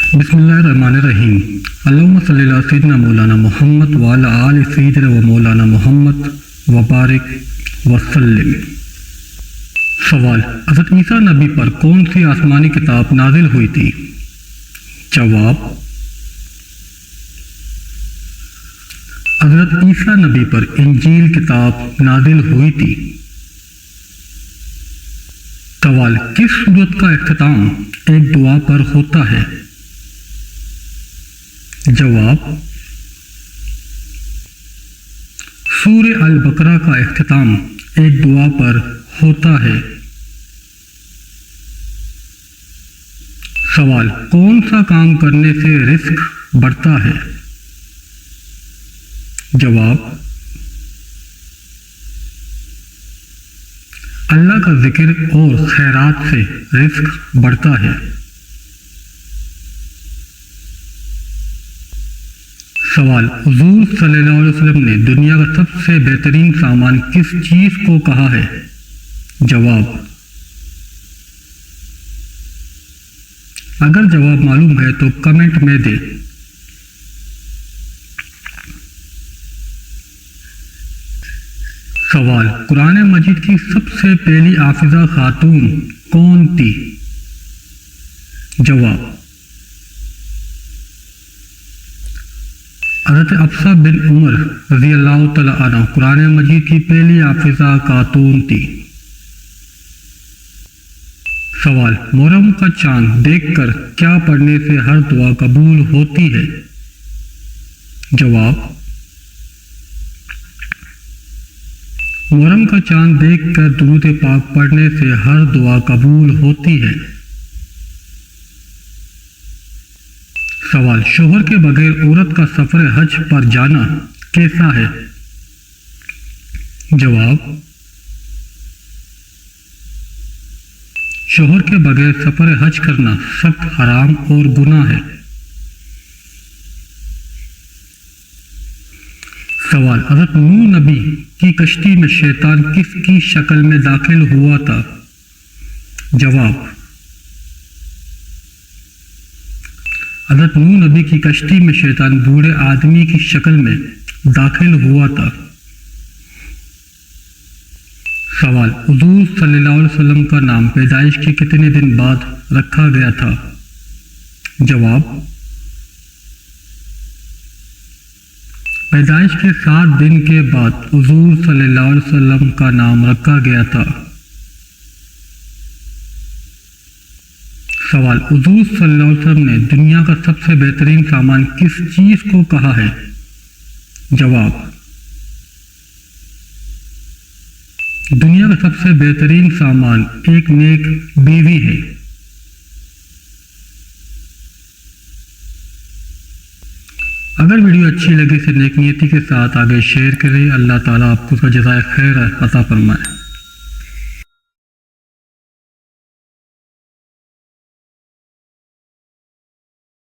بسم اللہ الرحمن الرحیم۔ اللہم صلی علی سیدنا مولانا محمد وعلی آل سیدنا و مولانا محمد وبارک وسلم۔ سوال: حضرت عیسیٰ نبی پر کون سی آسمانی کتاب نازل ہوئی تھی؟ جواب: حضرت عیسیٰ نبی پر انجیل کتاب نازل ہوئی تھی۔ سوال: کس سورت کا اختتام ایک دعا پر ہوتا ہے؟ جواب: سورہ البقرہ کا اختتام ایک دعا پر ہوتا ہے۔ سوال: کون سا کام کرنے سے رزق بڑھتا ہے؟ جواب: اللہ کا ذکر اور خیرات سے رزق بڑھتا ہے۔ سوال: حضور صلی اللہ علیہ وسلم نے دنیا کا سب سے بہترین سامان کس چیز کو کہا ہے؟ جواب: اگر جواب معلوم ہے تو کمنٹ میں دے۔ سوال: قرآن مجید کی سب سے پہلی حافظہ خاتون کون تھی؟ جواب: حضرت حفصہ بن عمر رضی اللہ تعالیٰ عنہ قرآن مجید کی پہلی حافظہ خاتون تھی۔ سوال: محرم کا چاند دیکھ کر کیا پڑھنے سے ہر دعا قبول ہوتی ہے؟ جواب: محرم کا چاند دیکھ کر درود پاک پڑھنے سے ہر دعا قبول ہوتی ہے۔ سوال: شوہر کے بغیر عورت کا سفر حج پر جانا کیسا ہے؟ جواب: شوہر کے بغیر سفر حج کرنا سخت حرام اور گناہ ہے۔ سوال: حضرت نوح نبی کی کشتی میں شیطان کس کی شکل میں داخل ہوا تھا؟ جواب: حضرت نوح نبی کی کشتی میں شیطان بوڑھے آدمی کی شکل میں داخل ہوا تھا۔ سوال: حضور صلی اللہ علیہ وسلم کا نام پیدائش کے کتنے دن بعد رکھا گیا تھا؟ جواب: پیدائش کے 7 دن کے بعد حضور صلی اللہ علیہ وسلم کا نام رکھا گیا تھا۔ سوال: حضور صلی اللہ علیہ وسلم نے دنیا کا سب سے بہترین سامان کس چیز کو کہا ہے؟ جواب: دنیا کا سب سے بہترین سامان ایک نیک بیوی ہے۔ اگر ویڈیو اچھی لگے تو نیک نیتی کے ساتھ آگے شیئر کریں۔ اللہ تعالیٰ آپ کو اس کا جزائے خیر عطا فرمائے۔